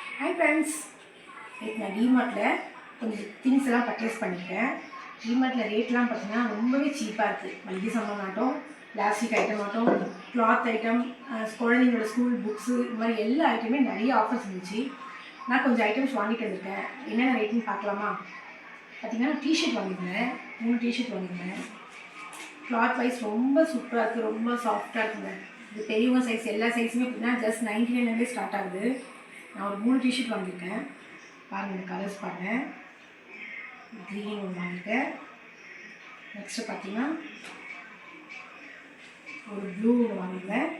Hi friends, நேற்று நான் டிமார்ட்டில் கொஞ்சம் திங்ஸ் எல்லாம் பர்ச்சேஸ் பண்ணியிருக்கேன். டிமார்ட்டில் ரேட்லாம் பார்த்தீங்கன்னா ரொம்பவே சீப்பாக இருக்குது. மளிகை சாமான் ஆகட்டும், பிளாஸ்டிக் ஐட்டம் ஆகட்டும், கிளாத் ஐட்டம், குழந்தைங்களோட ஸ்கூல் புக்ஸு, இது மாதிரி எல்லா ஐட்டமே நிறைய ஆஃபர்ஸ் இருந்துச்சு. நான் கொஞ்சம் ஐட்டம்ஸ் வாங்கிட்டு வந்திருக்கேன். என்னென்ன ரேட்டுன்னு பார்க்கலாமா? பார்த்தீங்கன்னா டிஷர்ட் வாங்கியிருந்தேன், 3 டிஷர்ட் வாங்கியிருந்தேன். கிளாத் வைஸ் ரொம்ப சூப்பராக இருக்குது, ரொம்ப சாஃப்டாக இருக்குங்க. இது பெரியவங்க சைஸ் எல்லா சைஸுமே பார்த்தீங்கன்னா ஜஸ்ட் 99 ஸ்டார்ட் ஆகுது. நான் ஒரு 3 டிஷர்ட் வாங்கியிருக்கேன். பாருங்கள், இந்த கலர்ஸ் பாருங்கள். க்ரீன் ஒன்று வாங்கியிருக்கேன். நெக்ஸ்ட்டு பார்த்தீங்கன்னா ஒரு ப்ளூ ஒன்று வாங்கியிருக்கேன்.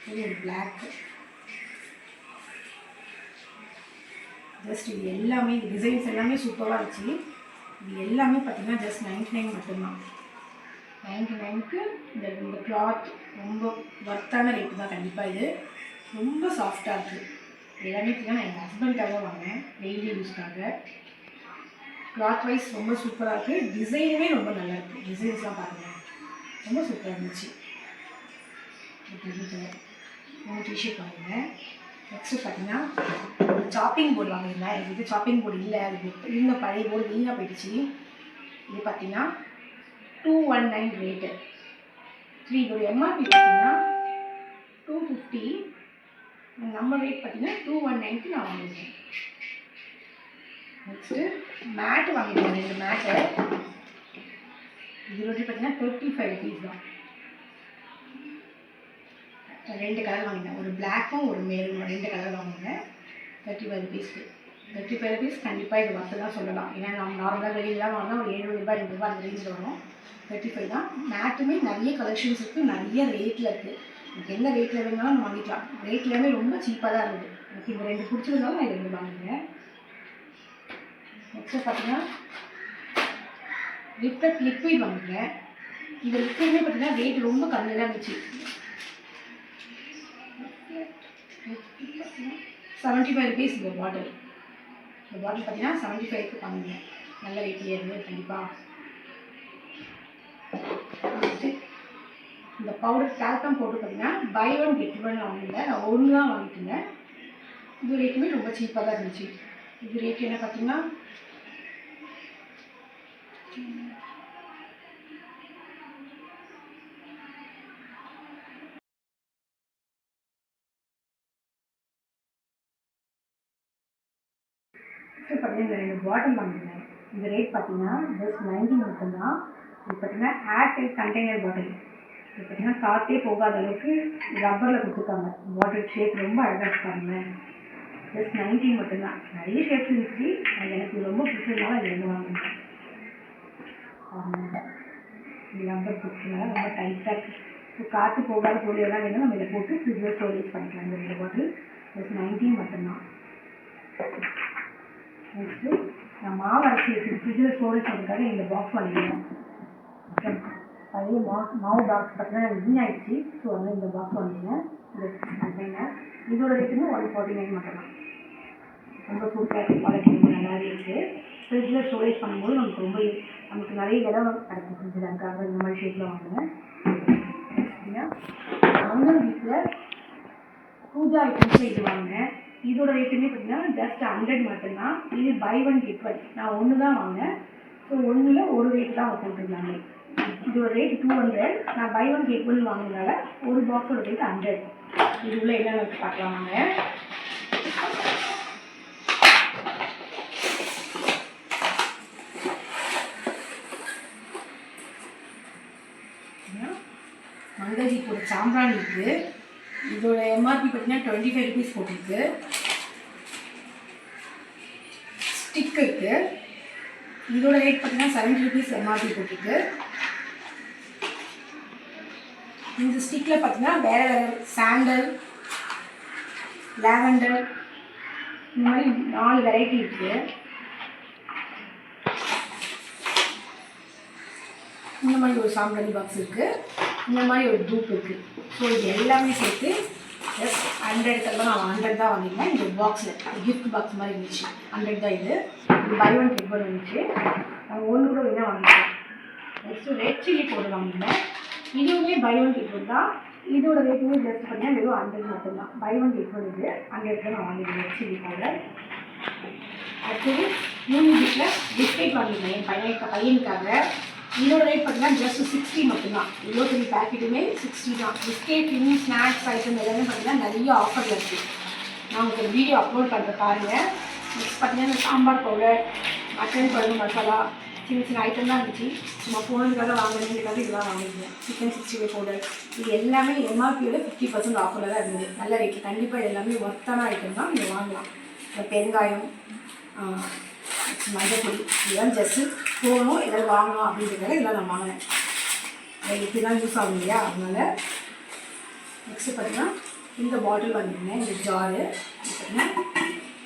இது ஒரு பிளாக். ஜஸ்ட் இது எல்லாமே, இது டிசைன்ஸ் எல்லாமே சூப்பராக இருந்துச்சு. இது எல்லாமே பார்த்தீங்கன்னா ஜஸ்ட் 99 மட்டும்தான். 99க்கு இந்த கிளாத் ரொம்ப ஒர்த்தான ரேட்டு தான். கண்டிப்பாக இது ரொம்ப சாஃப்டாக இருக்குது. எல்லாமே பார்த்தீங்கன்னா நான் எங்கள் ஹஸ்பண்ட்காக வாங்கினேன், டெய்லி யூஸ்க்காக. கிளாத் வைஸ் ரொம்ப சூப்பராக இருக்குது. டிசைனுமே ரொம்ப நல்லா இருக்குது. டிசைன்ஸ்லாம் பாருங்கள், ரொம்ப சூப்பராக இருந்துச்சு. 3 டிஷர்ட் வாங்கினேன். நெக்ஸ்ட்டு பார்த்தீங்கன்னா ஒரு சாப்பிங் போர்டு வாங்கியிருந்தேன். எனக்கு இது சாப்பிங் போர்டு இல்லை, அது இருந்த பழைய போர்டு வீணாக போயிடுச்சு. இது பார்த்தீங்கன்னா 219 ரேட்டு. இதோட எம்ஆர்பி பார்த்தீங்கன்னா 250. நம்ம ரேட் பார்த்தீங்கன்னா 219க்கு நான் வாங்கியிருக்கேன். நெக்ஸ்ட்டு மேட்டு வாங்கியிருக்கேன், 2 மேட்டு. இதோட பார்த்தீங்கன்னா 35 ருபீஸ் தான். 2 கலர் வாங்கினேன், ஒரு பிளாக்கும் ஒரு மெரூன், 2 கலர் வாங்கினேன். 35 ருபீஸ்க்கு. 35 ருபீஸ் கண்டிப்பாக இது ஒர்த்து தான் சொல்லலாம். ஏன்னா நம்ம நார்மலாக வெளியிலாம் வாங்கினா ஒரு 7 ரூபாய் 2 ரூபாய் அந்த ரேஞ்சில் வரும். 35 தான். மேட்டுமே நிறைய கலெக்ஷன்ஸ் இருக்குது, நிறைய ரேட்டில் இருக்குது. எனக்கு என்ன ரேட்டில் வேணாலும் நம்ம வாங்கிக்கலாம். ரேட்லேயுமே ரொம்ப சீப்பாக தான் இருந்தது. எனக்கு இந்த 2 பிடிச்சிருந்தாலும் நான் 2 வாங்கினேன். நெக்ஸ்ட்டு பார்த்தீங்கன்னா லிக்விட் வாங்கிக்கிறேன். இந்த லிக்விடுமே பார்த்தீங்கன்னா ரேட் ரொம்ப கம்மியாக தான் இருந்துச்சு. 75 ருபீஸ் இந்த பாட்டில். இந்த பாட்டில் பார்த்தீங்கன்னா 75க்கு வாங்கினேன். நல்ல ரேட்லேயே இருந்தது கண்டிப்பாக. இந்த பவுடர் டால்கம் பவுடர் பார்த்தீங்கன்னா பை 1 கெட் 1 வாங்கினேன். நான் 1 தான் வாங்கிட்டேன். இது ரேட்டுமே ரொம்ப சீப்பாக தான் இருந்துச்சு. இது ரேட் என்ன பார்த்தீங்கன்னா பார்த்தீங்கன்னா இந்த 2 பாட்டில் வாங்கினேன். இந்த ரேட் பார்த்தீங்கன்னா ஜஸ்ட் 90 மட்டும்தான். இது பார்த்தீங்கன்னா ஏர் டைட் கண்டெய்னர் பாட்டில். இது பார்த்தீங்கன்னா காற்றே போகாத அளவுக்கு ரப்பரில் கொடுத்துருக்காங்க. பாட்டில் ஷேப் ரொம்ப அழகாக இருக்காங்க. ஜஸ்ட் 90 மட்டும்தான். நிறைய ஷேப்ஸ் இருந்துச்சு, அது எனக்கு ரொம்ப பிடிச்சதுனால அது 2 வாங்கினேன். இது ரப்பர் பிடிச்சதுனால ரொம்ப டைட்டாக இருக்குது. இப்போ காற்று போகாத பொருள் எல்லாம் வேணும், நம்ம இதை போட்டு ஃப்ரிட்ஜில் ஸ்டோரேஜ் பண்ணிக்கலாம். இந்த 2 பாட்டில் ஜஸ்ட் 90 மட்டும்தான். நெக்ஸ்ட்டு நான் மாவு அரைச்சி வச்சு ஃப்ரிட்ஜில் ஸ்டோரேஜ் பண்ணுறதுக்காக இந்த பாக்ஸ் வாங்கிக்கிறேன். அதே மாவு பாக்ஸ் பார்த்தீங்கன்னா வீணாயிடுச்சு. ஸோ வந்து இந்த பாக்ஸ் வாங்கிக்கிறேன். இந்த கண்டெய்னர் இதோட ரேட்டுமே 149 மட்டும்தான். ரொம்ப சூப்பராக இருக்குது, குவாலிட்டி ரொம்ப நல்லாவே இருக்குது. ஃப்ரிட்ஜில் ஸ்டோரேஜ் பண்ணும்போது நமக்கு நிறைய இடம் கிடைக்கும். ஃப்ரிட்ஜில் இருக்காங்க இந்த மாதிரி ஷேப்பில் வாங்கினேன். அப்படின்னா மங்கள் வீட்டில் பூஜா ஐட்டம்ஸில் இது வாங்கினேன். இதோட ரேட்டுமே பார்த்தீங்கன்னா ஜஸ்ட் 100 மட்டும்தான். இது பை 1 கெட் 1. நான் 1 தான் வாங்கினேன். ஸோ 1ல் ஒரு ரேட்டு தான் போட்டுருந்தாங்க. இதோட ரேட் 200. நான் பை 1 கெட் 1 வாங்கினால ஒரு பாக்ஸோட ரேட் 100. இது உள்ள என்னென்ன வச்சு பார்க்கலாம் வாங்க. மங்கள்ஜீப்போட சாம்பிராணி இருக்குது. இதோட எம்ஆர்பி பார்த்தீங்கன்னா 25 ருபீஸ் போட்டிருக்கு. ஸ்டிக் இருக்குது. இதோட ரேட் பார்த்தீங்கன்னா 70 ருபீஸ் எம்ஆர்பி போட்டிருக்கு. இந்த ஸ்டிக்கில் பார்த்தீங்கன்னா வேறு வேறு சாண்டல், லாவெண்டர், இந்த மாதிரி 4 வெரைட்டி இருக்குது. இந்த மாதிரி ஒரு சாம்பிராணி பாக்ஸ் இருக்குது. இந்த மாதிரி ஒரு தூப் இருக்குது. ஸோ இது எல்லாமே சேர்த்து ஜஸ்ட் 100 தான். நான் 100 தான் வாங்கியிருந்தேன். இந்த பாக்ஸில் கிஃப்ட் பாக்ஸ் மாதிரி இருந்துச்சு. 100 தான். இது பை 1 கெட் 1 இருந்துச்சு. நான் 1 கூட வேணால் வாங்கிட்டேன். நெக்ஸ்ட்டு ரெட் சில்லி பவுடர் வாங்கியிருந்தேன். இதுவுமே பை 1 கெட் 1 தான். இதோட ரேட்டுமே ஜஸ்ட் பார்த்தீங்கன்னா வெறும் 100 மட்டும்தான். பை ஒன் கெட் ஒன் இது 100 நான் வாங்கிடுவேன் சில்லி பவுடர். ஆக்சுவலி யூனிபிக்கில் பிஸ்கெட் வாங்கியிருந்தேன் என் பையனுக்காக. இதோட ரேட் பார்த்தீங்கன்னா ஜஸ்ட் 60 மட்டும்தான். 23 பேக்கெட்டுமே 60 தான். பிஸ்கெட் ஸ்நாக்ஸ் ஐட்டம் எல்லாமே பார்த்தீங்கன்னா நிறைய ஆஃபரில் இருக்குது. நான் உங்களுக்கு ஒரு வீடியோ அப்லோட் பண்ணுற பாருங்கள். நெக்ஸ்ட் பார்த்தீங்கன்னா சாம்பார் பவுடர், மட்டன் குழம்பு மசாலா, சின்ன சின்ன ஐட்டம் தான் இருந்துச்சு. சும்மா ஃபோனுக்காக வாங்குறதுக்காக இதெல்லாம் வாங்கிருந்தேன். சிக்கன் 65 பவுடர் இது எல்லாமே எம்ஆர்பியோட 50% ஆஃபரில் தான் இருந்தது. நல்ல ரேட்டு. கண்டிப்பாக எல்லாமே ஒர்த்தான ஐட்டம் தான் நீங்கள் வாங்கலாம். பெருங்காயம், மஞ்சள் இதெல்லாம் ஜஸ்ட்டு போகணும் எதாவது வாங்கணும் அப்படின்றதுக்காக இதெல்லாம் நான் வாங்கினேன். இப்படி தான் யூஸ் ஆகும் இல்லையா, அதனால். நெக்ஸ்ட்டு பார்த்தீங்கன்னா இந்த பாட்டில் வாங்கியிருந்தேன். இந்த ஜாரு பார்த்தீங்கன்னா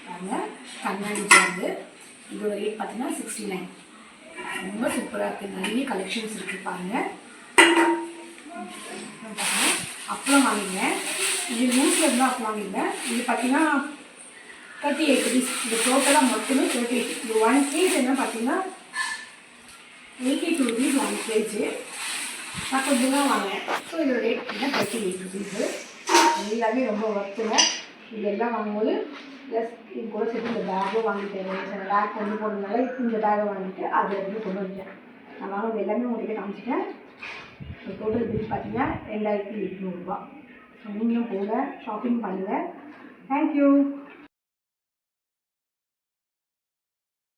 பாருங்கள், கண்ணாடி ஜாரு. இதோட ரேட் பார்த்தீங்கன்னா 69. ரொம்ப சூப்பராக இருக்குது. நிறைய கலெக்ஷன்ஸ் இருக்குது பாருங்கள். பார்த்தீங்கன்னா அப்பளம் வாங்கினேன். இது லூஸில் இருந்தால் அப்பளம் வாங்கினேன். இது பார்த்தீங்கன்னா 38 rupees. இது டோட்டலாக மட்டுமே 38. இது 1 kg என்ன பார்த்தீங்கன்னா 82 rupees 1 kg. நான் கொஞ்சம் தான் வாங்கினேன். ஸோ இதோட ரேட் பார்த்தீங்கன்னா 38 rupees. எல்லாமே ரொம்ப ஒர்த்துங்க. இது எல்லாம் வாங்கும்போது ப்ளஸ் இது கூட சேர்த்து இந்த பேக்கும் வாங்கிட்டேன். சில பேக் கொண்டு போனதுனால இந்த பேக்கை வாங்கிட்டு அதில் இருந்து கொண்டு வந்துட்டேன். நான் வாங்கினது எல்லாமே உங்கள்கிட்ட காமிச்சிட்டேன். டோட்டல் பில் பார்த்தீங்கன்னா 2800 ரூபா. ஸோ நீங்களும் போங்க, ஷாப்பிங் பண்ணுங்கள். தேங்க்யூ.